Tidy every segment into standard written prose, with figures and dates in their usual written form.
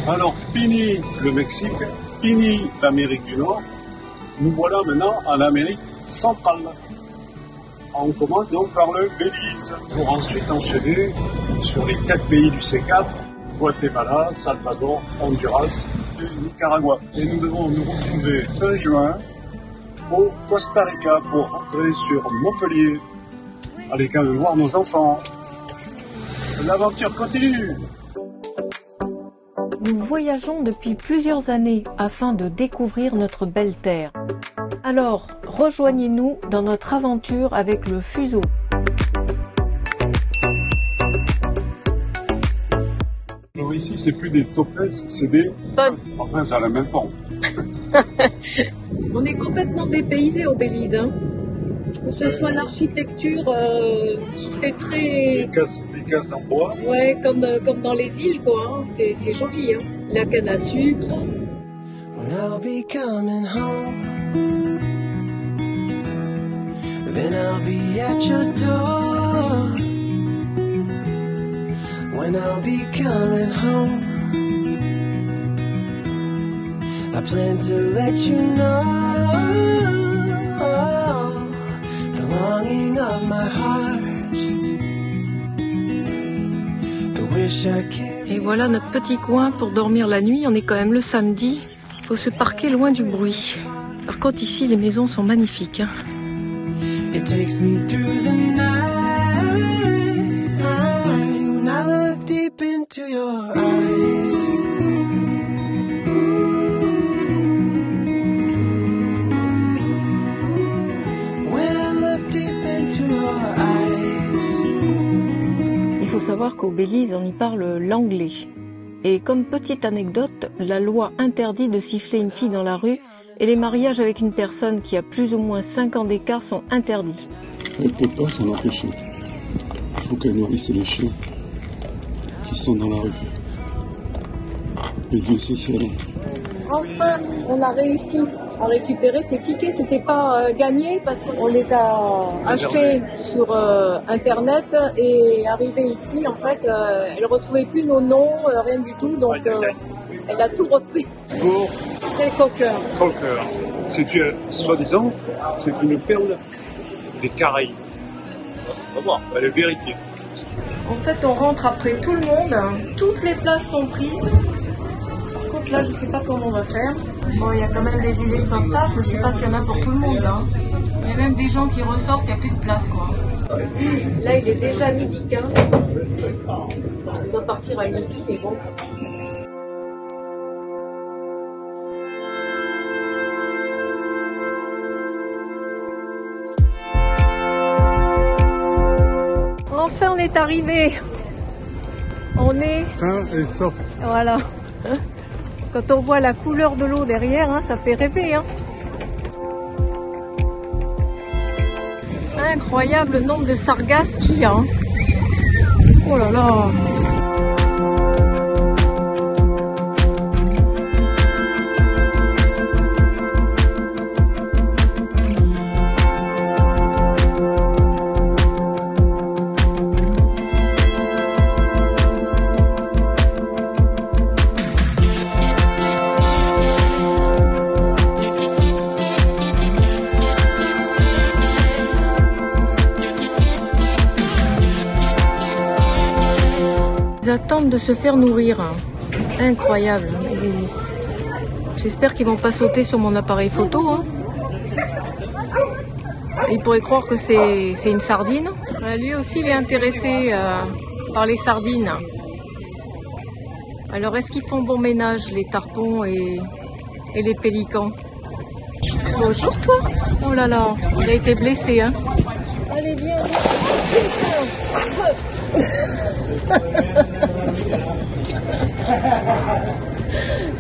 Alors, fini le Mexique, fini l'Amérique du Nord, nous voilà maintenant en Amérique centrale. On commence donc par le Belize, pour ensuite enchaîner sur les 4 pays du C4, Guatemala, Salvador, Honduras et Nicaragua. Et nous devons nous retrouver fin juin au Costa Rica pour rentrer sur Montpellier. Allez quand même voir nos enfants. L'aventure continue. Nous voyageons depuis plusieurs années afin de découvrir notre belle terre. Alors, rejoignez-nous dans notre aventure avec le Fuso. Alors ici, c'est plus des topes, c'est des... Enfin, ça a la même forme. On est complètement dépaysé au Belize, hein. Que ce soit l'architecture qui fait très... Des cases en bois. Ouais, comme dans les îles, quoi. Hein. C'est joli, hein. La canne à sucre. When I'll be coming home, then I'll be at your door. When I'll be coming home, I plan to let you know the longing of my heart, the wish I carry. Et voilà notre petit coin pour dormir la nuit. On est quand même le samedi. Il faut se parquer loin du bruit. Par contre, ici, les maisons sont magnifiques. Hein. It takes me through the night when I look deep into your eyes. When I look deep into your eyes. Il faut savoir qu'au Belize, on y parle l'anglais. Et comme petite anecdote, la loi interdit de siffler une fille dans la rue et les mariages avec une personne qui a plus ou moins 5 ans d'écart sont interdits. Elle ne peut pas s'en empêcher. Il faut qu'elle nourrisse les chiens qui sont dans la rue. Et Dieu sait si elle en... Enfin, on a réussi à récupérer ces tickets. C'était pas gagné parce qu'on les a achetés sur Internet et arrivé ici, en fait, elle ne retrouvait plus nos noms, rien du tout. Donc, elle a tout refait. Pour Très coqueur. Cocker. C'est soi-disant, c'est une perle des Caraïbes. On va voir, on va le vérifier. En fait, on rentre après tout le monde. Toutes les places sont prises. Par contre, là, je sais pas comment on va faire. Bon, il y a quand même des gilets de sauvetage, mais je sais pas s'il y en a pour tout le monde. Hein. Il y a même des gens qui ressortent, il n'y a plus de place, quoi. Là, il est déjà 12h15. On doit partir à midi, mais bon. Enfin, on est arrivé. On est Sain et sauf. Voilà. Quand on voit la couleur de l'eau derrière, hein, ça fait rêver. Hein. Incroyable le nombre de sargasses qu'il y a. Hein. Oh là là. Ils attendent de se faire nourrir. Incroyable. J'espère qu'ils vont pas sauter sur mon appareil photo. Hein. Ils pourraient croire que c'est une sardine. Lui aussi, il est intéressé par les sardines. Alors, est-ce qu'ils font bon ménage, les tarpons et les pélicans? Bonjour, toi. Oh là là, il a été blessé. Hein. Allez, viens.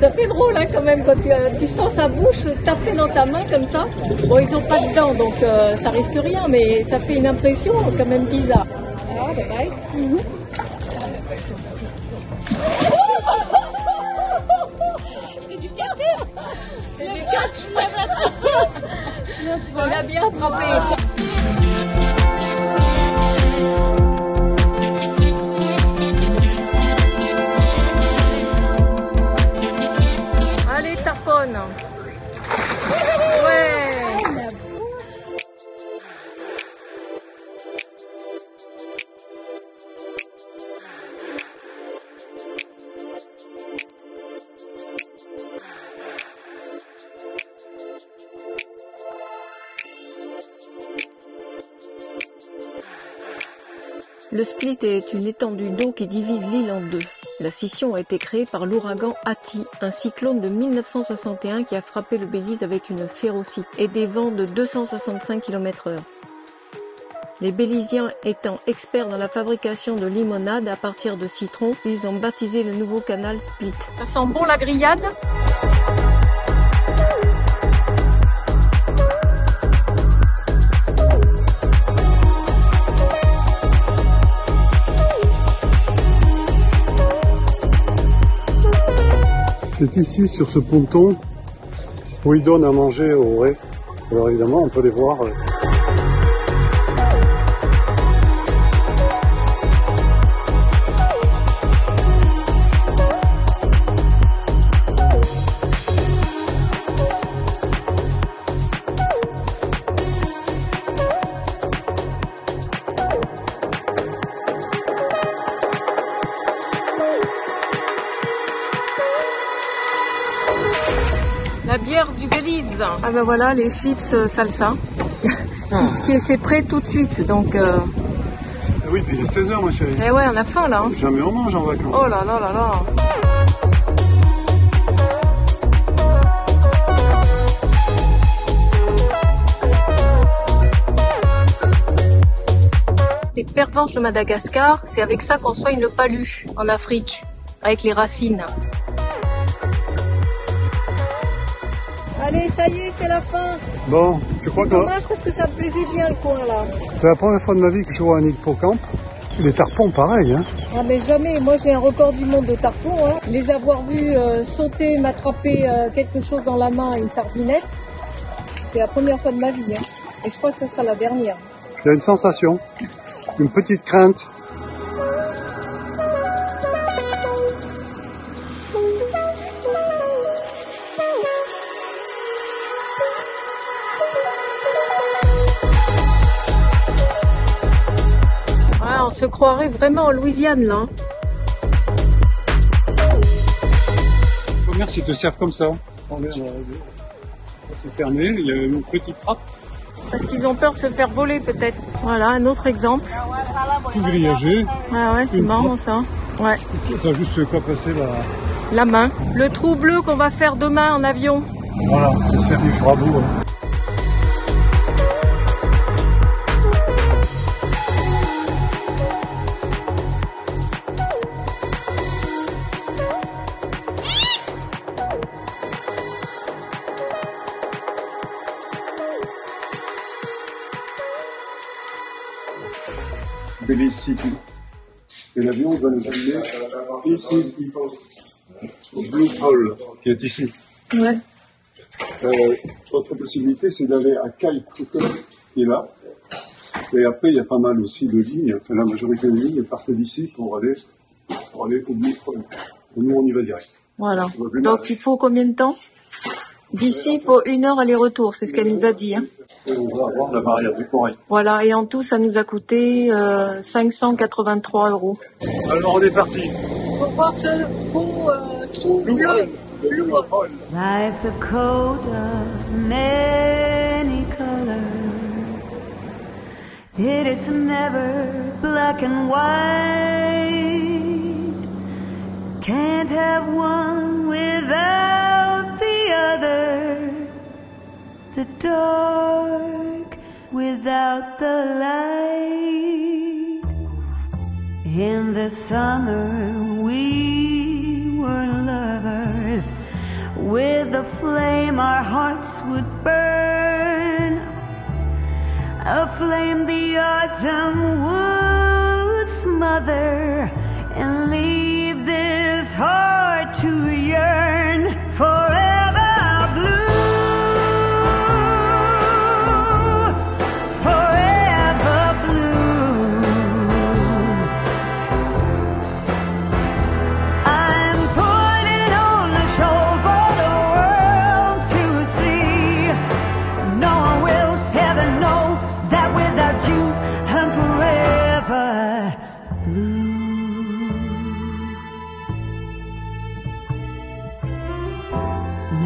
Ça fait drôle hein, quand même quand tu sens sa bouche taper dans ta main comme ça. Bon, ils ont pas de dents donc ça risque rien, mais ça fait une impression quand même bizarre. Ah, bye bye. C'est du catch. C'est du catch. Il a bien attrapé. Le split est une étendue d'eau qui divise l'île en deux. La scission a été créée par l'ouragan Hattie, un cyclone de 1961 qui a frappé le Belize avec une férocité et des vents de 265 km/h. Les Béliziens étant experts dans la fabrication de limonade à partir de citron, ils ont baptisé le nouveau canal Split. Ça sent bon la grillade ? C'est ici, sur ce ponton, où ils donnent à manger aux raies. Alors évidemment, on peut les voir. La bière du Belize. Ah ben voilà, les chips salsa. C'est prêt tout de suite, donc... Oui, puis il est 16h, ma chérie. Eh ouais, on a faim là. Hein. Jamais on mange en vacances. Oh là là là là. Les pervenches de Madagascar, c'est avec ça qu'on soigne le palu en Afrique, avec les racines. Allez, ça y est, c'est la fin. Bon, je crois C'est que dommage parce que ça me plaisait bien le coin là. c'est la première fois de ma vie que je vois un hippocampe. Les tarpons, pareil, hein. Ah mais jamais, moi j'ai un record du monde de tarpons. Hein. Les avoir vus sauter, m'attraper quelque chose dans la main, une sardinette, c'est la première fois de ma vie. Hein. Et je crois que ça sera la dernière. Il y a une sensation, une petite crainte. On se croirait vraiment en Louisiane là. Le commerce, ils te servent comme ça. C'est fermé, il y a une petite trappe. Parce qu'ils ont peur de se faire voler peut-être. Voilà, un autre exemple. Tout grillagé. Ah ouais, c'est marrant ça. Ouais. T'as juste quoi passer là. La main. Le trou bleu qu'on va faire demain en avion. Voilà, j'espère qu'il fera beau. Hein. Belize City. Et l'avion va nous amener ici, au Blue Hole, qui est ici. Ouais. Autre possibilité, c'est d'aller à Calcutta, qui est là. Et après, il y a pas mal aussi de lignes. Enfin, la majorité des lignes partent d'ici pour aller au Blue Hole. Et nous, on y va direct. Voilà. Donc, il faut combien de temps? D'ici, il faut 1 heure aller-retour, c'est ce qu'elle nous a dit. Hein. Et on va avoir la barrière du corail. Voilà, et en tout, ça nous a coûté 583 €. Alors, on est parti. Pour voir ce beau trou bleu. Life's a coat of many colors. It is never black and white. Can't have one without the other. The dark without the light. In the summer we were lovers. With the flame our hearts would burn. A flame the autumn would smother. And leave this heart to yearn forever blue.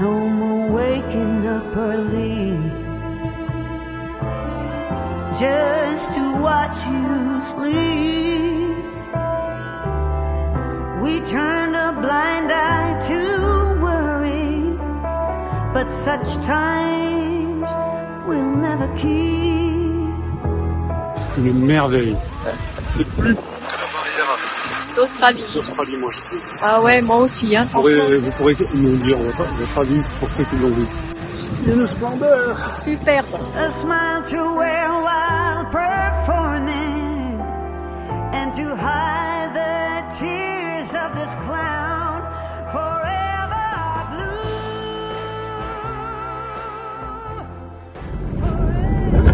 No more waking up early. just to watch you sleep. We turned a blind eye to worry, but such times we'll never keep. Une merveille. C'est plus beau que la barrière D'Australie. d'Australie, moi je trouve. Ah ouais, moi aussi. Hein, Vous pourrez nous dire, l'Australie, c'est pour ceux qui l'ont vu. Une splendeur. superbe. A smile to wear while performing, and to hide the tears of this clown forever blue.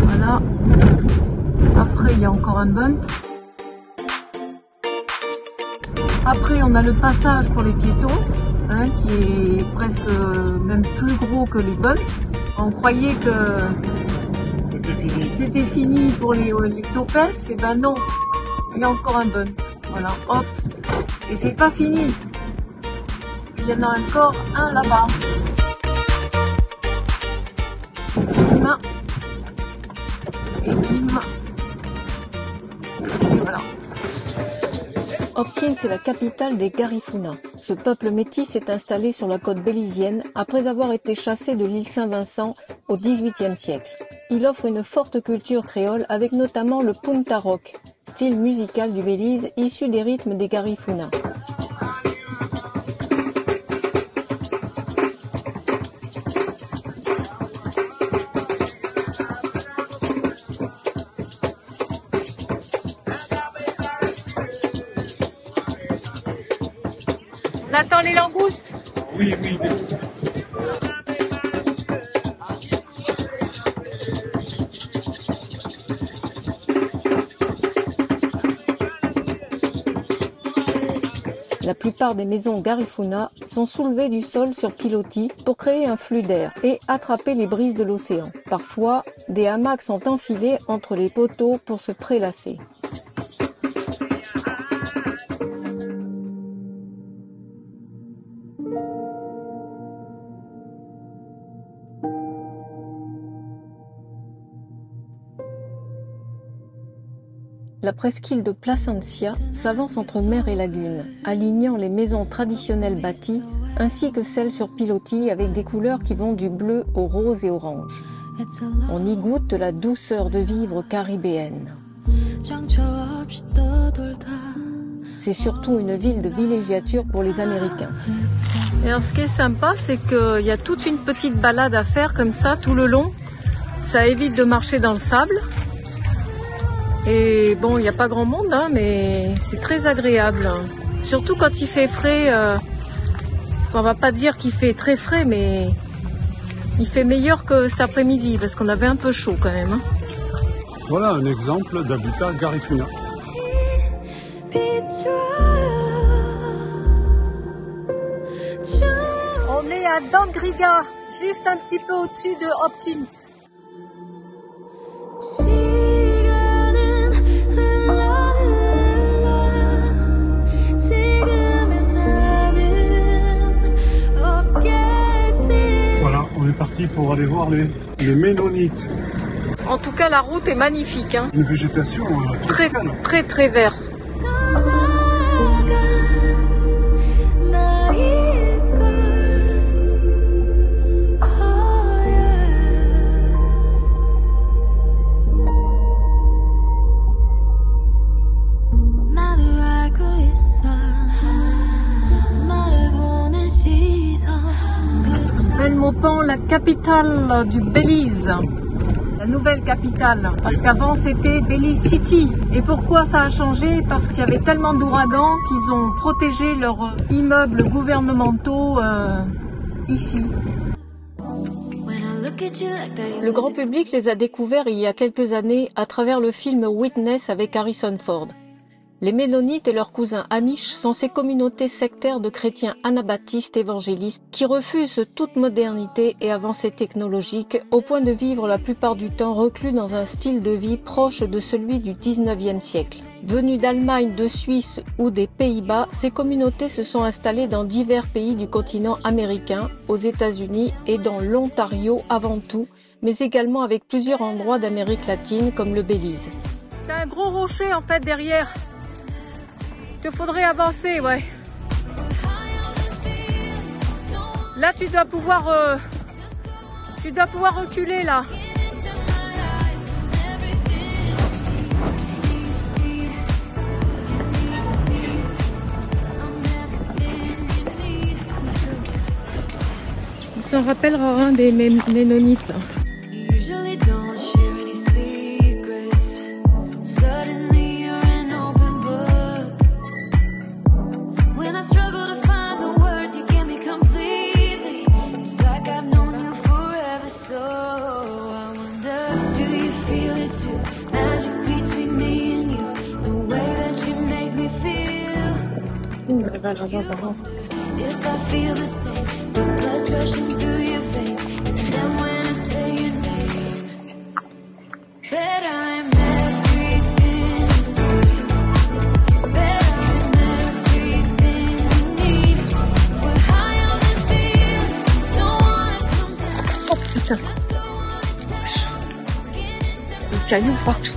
Voilà. Après, il y a encore un bump. Après, on a le passage pour les piétons, hein, qui est presque même plus gros que les bumps. On croyait que c'était fini pour les topes, et ben non, il y a encore un bump. Voilà, hop, et c'est pas fini. Il y en a encore un là-bas. Bim. Et bim. Et voilà. Hopkins est la capitale des Garifuna. Ce peuple métis s'est installé sur la côte bélisienne après avoir été chassé de l'île Saint-Vincent au XVIIIe siècle. Il offre une forte culture créole avec notamment le punta rock, style musical du Belize issu des rythmes des Garifuna. On attend les langoustes. Oui. La plupart des maisons Garifuna sont soulevées du sol sur pilotis pour créer un flux d'air et attraper les brises de l'océan. Parfois, des hamacs sont enfilés entre les poteaux pour se prélasser. La presqu'île de Placencia s'avance entre mer et lagune, alignant les maisons traditionnelles bâties ainsi que celles sur pilotis avec des couleurs qui vont du bleu au rose et orange. On y goûte la douceur de vivre caribéenne. C'est surtout une ville de villégiature pour les Américains. Et alors ce qui est sympa, c'est qu'il y a toute une petite balade à faire comme ça tout le long. Ça évite de marcher dans le sable. Et bon, il n'y a pas grand monde, hein, mais c'est très agréable. Surtout quand il fait frais. On va pas dire qu'il fait très frais, mais il fait meilleur que cet après-midi, parce qu'on avait un peu chaud quand même. Hein. Voilà un exemple d'habitat Garifuna. On est à Dangriga, juste un petit peu au-dessus de Hopkins. On est parti pour aller voir les Ménonites. En tout cas, la route est magnifique. Hein. Une végétation très vert. Belmopan, la capitale du Belize, la nouvelle capitale, parce qu'avant c'était Belize City. Et pourquoi ça a changé? Parce qu'il y avait tellement d'ouragans qu'ils ont protégé leurs immeubles gouvernementaux ici. Le grand public les a découverts il y a quelques années à travers le film Witness avec Harrison Ford. Les Ménonites et leurs cousins Amish sont ces communautés sectaires de chrétiens anabaptistes évangélistes qui refusent toute modernité et avancée technologique au point de vivre la plupart du temps reclus dans un style de vie proche de celui du 19e siècle. Venus d'Allemagne, de Suisse ou des Pays-Bas, ces communautés se sont installées dans divers pays du continent américain, aux États-Unis et dans l'Ontario avant tout, mais également avec plusieurs endroits d'Amérique latine comme le Belize. T'as un gros rocher en fait derrière. Que faudrait avancer, ouais. Là tu dois pouvoir reculer là. Ça rappellera un des Ménonites là. Usually don't share any secrets. Suddenly you're an open book. When I struggle to find the words, you get me completely. It's like I've known you forever, so I wonder, do you feel it too? Magic between me and you, the way that you make me feel. If I feel the same, the blood's rushing through your veins, and then when I say your name, bet I'm everything you see, bet I'm everything you need. We're high on this feeling, don't wanna come down. Oh putain. Des cailloux partout.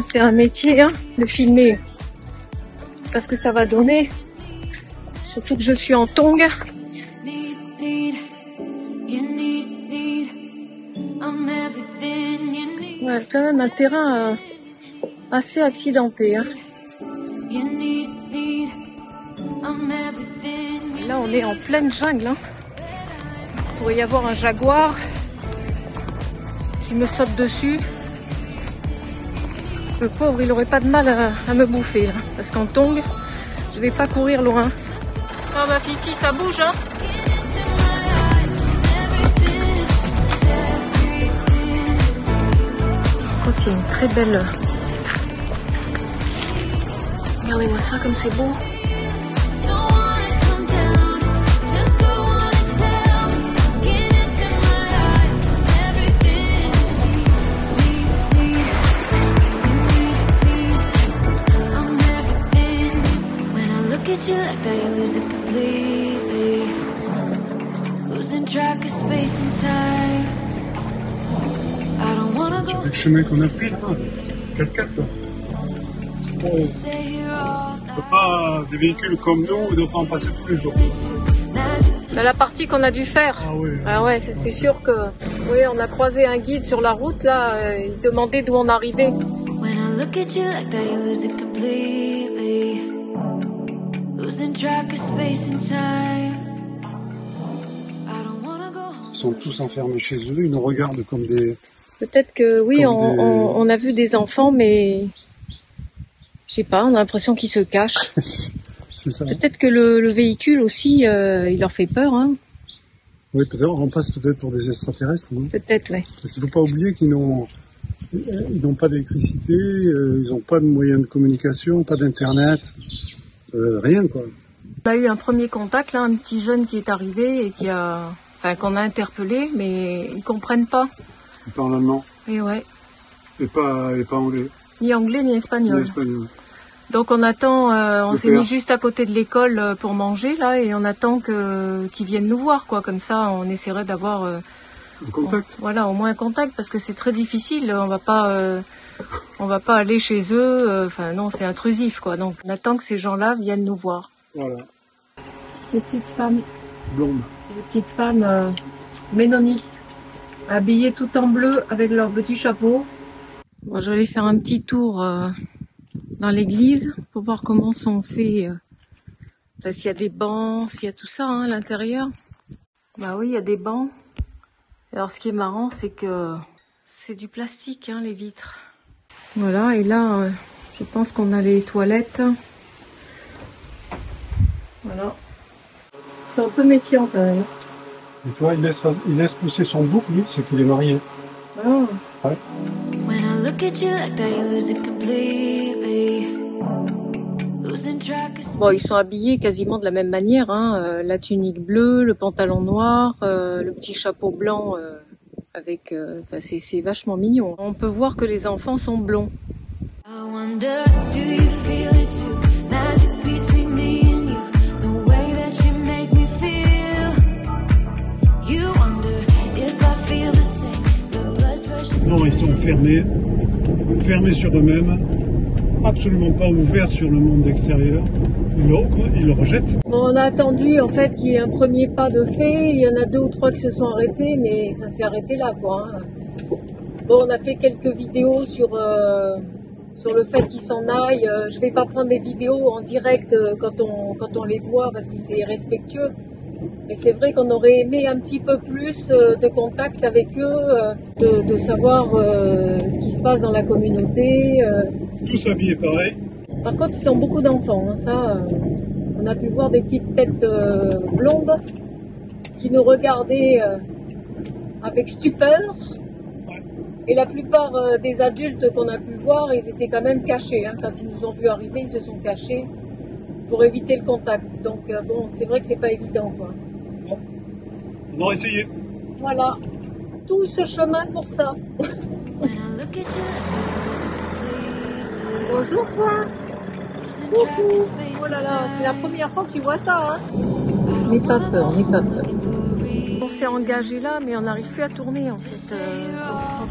C'est un métier, hein, de filmer. Parce que ça va donner. Surtout que je suis en tongs. Ouais, quand même un terrain assez accidenté. Hein. Et là, on est en pleine jungle. Hein. Il pourrait y avoir un jaguar qui me saute dessus. Le pauvre, il aurait pas de mal à me bouffer, hein, parce qu'en tongs, je vais pas courir loin. Ah ma Fifi, ça bouge, hein. Oh, il y a une très belle... Regardez-moi ça, comme c'est beau. You like that, you lose it completely, losing track of space and time. I don't wanna go. Le chemin qu'on a pris là, 4x4 là. Pas des véhicules comme nous, on ne doit pas en passer tous les jours. Dans la partie qu'on a dû faire. Ah ouais, c'est sûr que. Oui, on a croisé un guide sur la route là, il demandait d'où on arrivait. When I look at you like that, you lose it completely. Losing track of space and time. I don't wanna go home. Ils sont tous enfermés chez eux, ils nous regardent comme des... Peut-être que oui, on a vu des enfants, mais je sais pas, on a l'impression qu'ils se cachent. C'est ça. Peut-être que le véhicule aussi, il leur fait peur. Hein. Oui, peut-être on passe peut-être pour des extraterrestres. Non Peut-être, oui. Parce qu'il ne faut pas oublier qu'ils n'ont pas d'électricité, ils n'ont pas de moyens de communication, pas d'internet. Rien quoi. On a eu un premier contact là, un petit jeune qui est arrivé et qu'on a interpellé, mais ils comprennent pas. Ils parlent allemand. Et ouais. Et pas anglais. Ni anglais ni espagnol. Ni espagnol. Donc on attend, on s'est mis juste à côté de l'école pour manger là et on attend qu'ils viennent nous voir quoi. Comme ça, on essaierait d'avoir un contact. Voilà, au moins un contact parce que c'est très difficile. On va pas aller chez eux. Enfin non, c'est intrusif quoi. Donc on attend que ces gens-là viennent nous voir. Voilà. Les petites femmes blondes. Les petites femmes ménonites, habillées tout en bleu avec leur petit chapeau. Bon, je vais aller faire un petit tour dans l'église pour voir comment sont faits. Enfin, s'il y a des bancs, s'il y a tout ça hein, à l'intérieur. Bah oui, il y a des bancs. Alors ce qui est marrant, c'est que c'est du plastique, hein, les vitres. Voilà, et là, je pense qu'on a les toilettes. Voilà. C'est un peu méfiant quand même. Et tu vois, il laisse pousser son bouc, lui, c'est qu'il est marié. Ah. Ouais. When I look at you like that, you lose it completely. Losing track of... Bon, ils sont habillés quasiment de la même manière, hein. La tunique bleue, le pantalon noir, le petit chapeau blanc avec... c'est vachement mignon. On peut voir que les enfants sont blonds. I wonder, do you feel it too? Magic between me and you, the way that you make me feel. fermés sur eux-mêmes, absolument pas ouverts sur le monde extérieur. Ils le rejettent. Bon, on a attendu en fait qu'il y ait un premier pas de fait. Il y en a 2 ou 3 qui se sont arrêtés, mais ça s'est arrêté là, quoi. Hein. Bon, on a fait quelques vidéos sur le fait qu'ils s'en aillent. Je vais pas prendre des vidéos en direct quand on les voit parce que c'est irrespectueux. Mais c'est vrai qu'on aurait aimé un petit peu plus de contact avec eux, de savoir ce qui se passe dans la communauté. Tous habillés pareil. Par contre, ils ont beaucoup d'enfants. Hein, ça, on a pu voir des petites têtes blondes qui nous regardaient avec stupeur. Et la plupart des adultes qu'on a pu voir, ils étaient quand même cachés. Hein. Quand ils nous ont vus arriver, ils se sont cachés pour éviter le contact. Donc bon, c'est vrai que c'est pas évident, quoi. Bon. On a essayé. Voilà, tout ce chemin pour ça. Bonjour toi. Coucou. Oh là là, c'est la première fois que tu vois ça, hein. N'aie pas peur, n'aie pas peur. On s'est engagé là, mais on n'arrive plus à tourner en fait.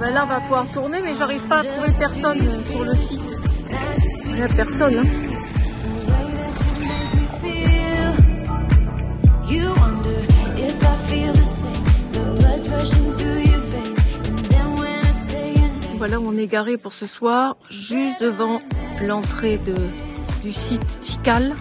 Ben là, on va pouvoir tourner, mais j'arrive pas à trouver personne sur le site. Il n'y a personne, hein. Voilà où on est garé pour ce soir, juste devant l'entrée du site Tikal.